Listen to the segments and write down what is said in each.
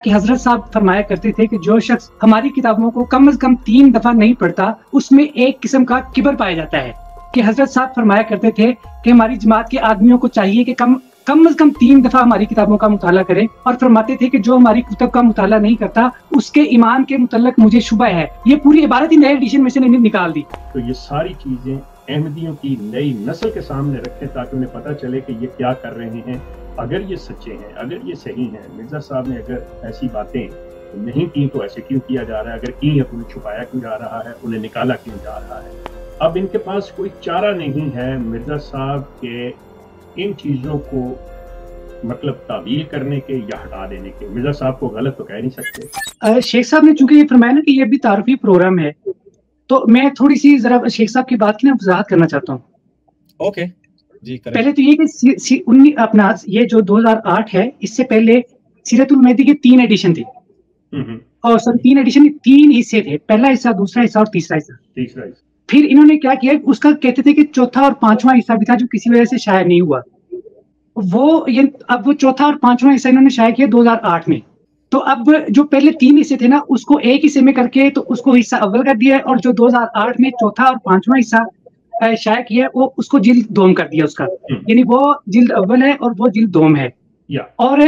کہ حضرت صاحب فرمایا کرتے تھے کہ جو شخص ہماری کتابوں کو کم از کم 3 دفعہ نہیں پڑھتا اس میں ایک قسم کا کبر پایا جاتا ہے. کہ حضرت صاحب فرمایا کرتے تھے کہ ہماری جماعت کے آدمیوں کو چاہیے کہ کم از کم 3 دفعہ ہماری کتابوں کا مطالعہ کریں، اور فرماتے تھے کہ جو ہماری کتب کا مطالعہ نہیں کرتا اس کے ایمان کے متعلق مجھے شبہ ہے. یہ پوری عبارت ہی نئے ایڈیشن میں سے نکال دی. تو یہ ساری چیزیں احمدیوں کی نئی نسل کے سامنے رکھیں تاکہ انہیں پتہ چلے کہ یہ کیا کر رہے ہیں. اگر یہ سچے ہیں، اگر یہ صحیح ہیں، مرزا صاحب نے اگر ایسی باتیں نہیں کی تو ایسے کیوں کیا جا رہا ہے؟ اگر کی ہے تو انہیں چھپایا کیوں جا رہا ہے؟ انہیں نکالا کیوں جا رہا ہے؟ اب ان کے پاس کوئی چارہ نہیں ہے مرزا صاحب کے ان چیزوں کو مطلب تعویل کرنے کے یا ہٹا دینے کے. مرزا صاحب کو غلط تو کہہ نہیں سکتے. شیخ صاحب نے چونکہ یہ فرمایا نا کہ یہ بھی تعارفی پروگرام ہے، تو میں تھوڑی سی ذرا شیخ صاحب کی بات کی نا وضاحت کرنا چاہتا ہوں. اوکے جی. پہلے تو یہ کہ اپنا یہ جو 2008 ہے، اس سے پہلے سیرت المہدی کے 3 ایڈیشن تھے، اور سر 3 ایڈیشن 3 حصے تھے، پہلا حصہ، دوسرا حصہ اور تیسرا حصہ. پھر انہوں نے کیا کیا، اس کا کہتے تھے کہ چوتھا اور 5واں حصہ بھی تھا جو کسی وجہ سے شائع نہیں ہوا. اب وہ چوتھا اور 5واں حصہ انہوں نے شائع کیا 2008 میں. تو اب جو پہلے 3 حصے تھے نا، اس کو ایک حصے میں کر کے تو اس کو حصہ اول کر دیا ہے، اور جو 2008 میں چوتھا اور 5واں حصہ شائع کیا ہے وہ اس کو جلد دوم کر دیا اس کا. یعنی وہ جلد اول ہے اور وہ جلد دوم ہے، اور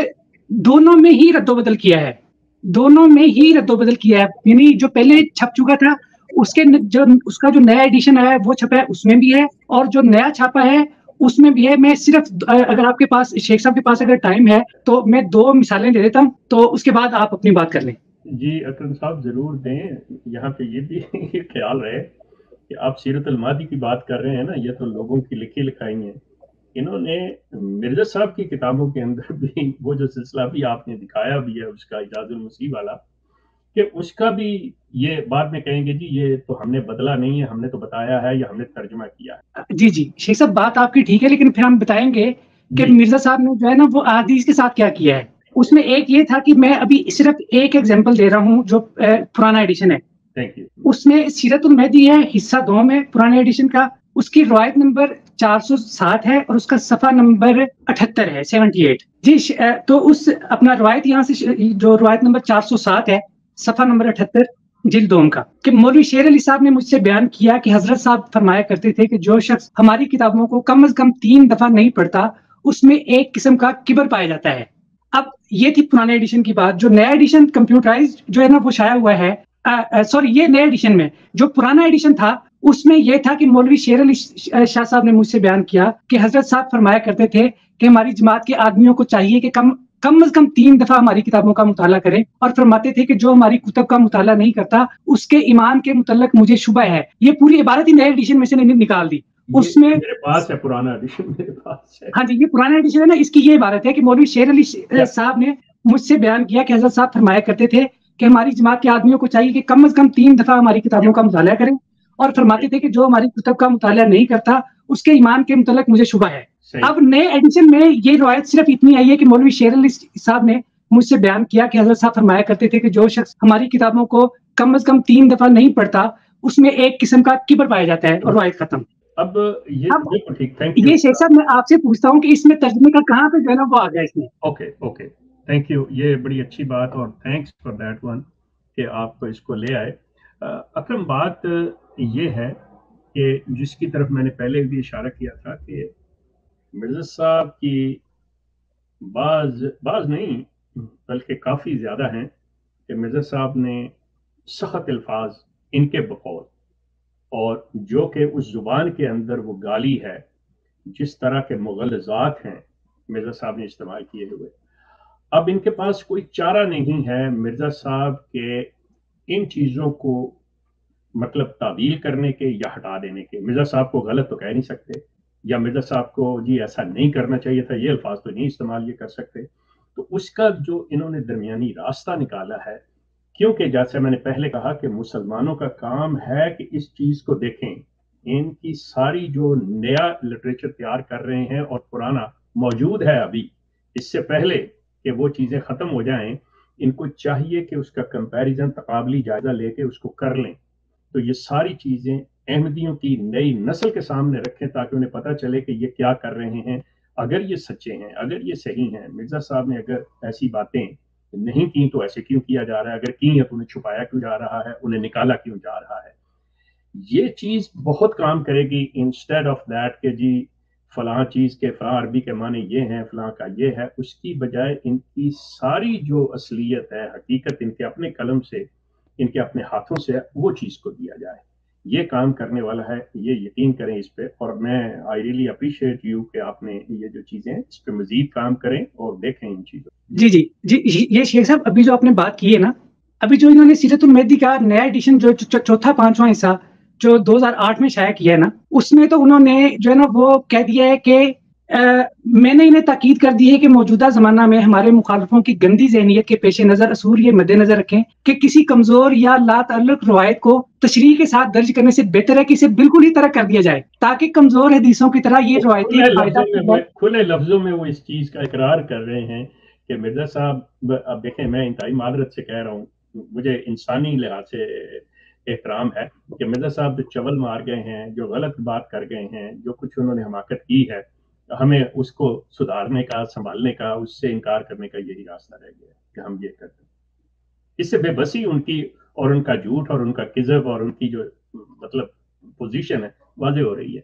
دونوں میں ہی رد و بدل کیا ہے. یعنی جو پہلے چھپ چکا تھا اس کا جو نیا ایڈیشن آیا ہے وہ چھپا ہے، اس میں بھی ہے، اور جو نیا چھاپا ہے اس میں بھی ہے. میں صرف اگر آپ کے پاس، شیخ صاحب کے پاس اگر ٹائم ہے تو میں 2 مثالیں دے دیتا ہوں، تو اس کے بعد آپ اپنی بات کر لیں. جی اکرم صاحب ضرور دیں. یہاں پہ یہ بھی خیال رہے کہ آپ سیرت المہدی کی بات کر رہے ہیں نا، یہ تو لوگوں کی لکھی لکھائی ہیں. انہوں نے مرزا صاحب کی کتابوں کے اندر بھی وہ جو سلسلہ بھی آپ نے دکھایا بھی ہے اس کا اعجاز المسیح والا، کہ اس کا بھی یہ بعد میں کہیں گے جی یہ تو ہم نے بدلا نہیں ہے، ہم نے تو بتایا ہے یا ہم نے ترجمہ کیا ہے. جی شیخ صاحب بات آپ کی ٹھیک ہے، لیکن پھر ہم بتائیں گے کہ مرزا صاحب نے جو ہے نا وہ احادیث کے ساتھ کیا کیا ہے. اس میں ایک یہ تھا کہ میں ابھی صرف ایک ایگزامپل دے رہا ہوں جو پرانا ایڈیشن ہے. اس میں سیرت المہدی ہے، حصہ 2 میں پرانے ایڈیشن کا، اس کی روایت نمبر 460 ہے اور اس کا صفحہ نمبر 78 ہے، 78. جی تو اس اپنا روایت یہاں سے جو روایت نمبر 460 ہے، صفحہ نمبر 78 جلد 2 کا، کہ مولوی شیر علی صاحب نے مجھ سے بیان کیا کہ حضرت صاحب فرمایا کرتے تھے کہ جو شخص ہماری کتابوں کو کم از کم 3 دفعہ نہیں پڑھتا اس میں ایک قسم کا کبر پایا جاتا ہے. اب یہ تھی پرانے ایڈیشن کی بات. جو نیا ایڈیشن کمپیوٹرائز جو ہے نا وہ شائع ہوا ہے، سوری یہ نئے ایڈیشن میں، جو پرانا ایڈیشن تھا اس میں یہ تھا کہ مولوی شیر علی شاہ صاحب نے مجھ سے بیان کیا کہ حضرت صاحب فرمایا کرتے تھے کہ ہماری جماعت کے آدمیوں کو چاہیے کہ کم از کم 3 دفعہ ہماری کتابوں کا مطالعہ کریں، اور فرماتے تھے کہ جو ہماری کتب کا مطالعہ نہیں کرتا اس کے ایمان کے متعلق مجھے شبہ ہے. یہ پوری عبارت ہی نئے ایڈیشن میں سے نکال دی. اس میں میرے پاس ہے پرانا ایڈیشن، میرے پاس ہے. ہاں جی یہ پرانا ایڈیشن ہے نا، اس کی یہ عبارت ہے کہ مولوی شیر علی صاحب نے مجھ سے بیان کیا کہ حضرت صاحب فرمایا کرتے تھے کہ ہماری جماعت کے آدمیوں کو چاہیے کہ کم از کم 3 دفعہ ہماری کتابوں کا مطالعہ کریں، اور فرماتے تھے کہ جو ہماری کتب کا مطالعہ نہیں کرتا اس کے ایمان کے متعلق مجھے شبہ ہے. اب نئے ایڈیشن میں یہ روایت صرف اتنی آئی ہے کہ مولوی شیر علی صاحب نے مجھ سے بیان کیا کہ حضرت صاحب فرمایا کرتے تھے کہ جو شخص ہماری کتابوں کو کم از کم 3 دفعہ نہیں پڑھتا اس میں ایک قسم کا کبر پایا جاتا ہے، اور روایت ختم. اب یہ شیخ صاحب میں آپ سے پوچھتا ہوں کہ اس میں ترجمے کا کہاں پہ جو ہے نا وہ آ گیا اس میں. Okay thank you. یہ بڑی اچھی بات، اور تھینکس فار دیٹ ون کہ آپ اس کو لے آئے. اکرم بات یہ ہے کہ جس کی طرف میں نے پہلے بھی اشارہ کیا تھا کہ مرزا صاحب کی بعض نہیں بلکہ کافی زیادہ ہیں کہ مرزا صاحب نے سخت الفاظ ان کے بقول، اور جو کہ اس زبان کے اندر وہ گالی ہے، جس طرح کے مغلظات ہیں مرزا صاحب نے استعمال کیے ہوئے. اب ان کے پاس کوئی چارہ نہیں ہے مرزا صاحب کے ان چیزوں کو مطلب تعویل کرنے کے یا ہٹا دینے کے. مرزا صاحب کو غلط تو کہہ نہیں سکتے، یا مرزا صاحب کو جی ایسا نہیں کرنا چاہیے تھا، یہ الفاظ تو نہیں استعمال یہ کر سکتے. تو اس کا جو انہوں نے درمیانی راستہ نکالا ہے، کیونکہ جیسے میں نے پہلے کہا کہ مسلمانوں کا کام ہے کہ اس چیز کو دیکھیں. ان کی ساری جو نیا لٹریچر تیار کر رہے ہیں اور پرانا موجود ہے ابھی، اس سے پہلے کہ وہ چیزیں ختم ہو جائیں، ان کو چاہیے کہ اس کا کمپیریزن، تقابلی جائزہ لے کے اس کو کر لیں. تو یہ ساری چیزیں احمدیوں کی نئی نسل کے سامنے رکھیں تاکہ انہیں پتہ چلے کہ یہ کیا کر رہے ہیں. اگر یہ سچے ہیں، اگر یہ صحیح ہیں، مرزا صاحب نے اگر ایسی باتیں نہیں کی تو ایسے کیوں کیا جا رہا ہے, اگر کی ہے تو انہیں چھپایا کیوں جا رہا ہے, انہیں نکالا کیوں جا رہا ہے. یہ چیز بہت کام کرے گی انسٹیڈ آف دیٹ کہ جی فلاں چیز کے فلاں عربی کے معنی یہ ہیں, فلاں کا یہ ہے. اس کی بجائے ان کی ساری جو اصلیت ہے, حقیقت ان کے اپنے قلم سے, ان کے اپنے ہاتھوں سے وہ چیز کو دیا جائے. یہ کام کرنے والا ہے, یہ یقین کریں اس پہ. اور میں آئی ریئلی اپریشیٹ یو کہ آپ نے یہ جو چیزیں اس پہ مزید کام کریں اور دیکھیں ان چیزوں. جی یہ شیخ صاحب ابھی جو آپ نے بات کی ہے نا, ابھی جو انہوں نے سیرت المہدی کا نیا ایڈیشن جو چوتھا پانچواں حصہ جو 2008 میں شائع کیا ہے نا, اس میں تو انہوں نے جو ہے نا وہ کہہ دیا ہے کہ میں نے انہیں تاکید کر دی ہے کہ موجودہ زمانہ میں ہمارے مخالفوں کی گندی ذہنیت کے پیش نظر اصول یہ مد نظر رکھیں کہ کسی کمزور یا لا تعلق روایت کو تشریح کے ساتھ درج کرنے سے بہتر ہے کہ اسے بالکل ہی ترک کر دیا جائے, تاکہ کمزور حدیثوں کی طرح یہ روایتی کھلے لفظوں میں وہ اس چیز کا اقرار کر رہے ہیں کہ مرزا صاحب, اب دیکھیں میں انتہائی معذرت سے کہہ رہا ہوں, مجھے انسانی لحاظ سے احترام ہے کہ مرزا صاحب جو چول مار گئے ہیں, جو غلط بات کر گئے ہیں, جو کچھ انہوں نے حماقت کی ہے, ہمیں اس کو سدھارنے کا, سنبھالنے کا, اس سے انکار کرنے کا یہی راستہ رہ گیا ہے کہ ہم یہ کرتے ہیں. اس سے بے بسی ان کی اور ان کا جھوٹ اور ان کا کذب اور ان کی جو مطلب پوزیشن ہے واضح ہو رہی ہے.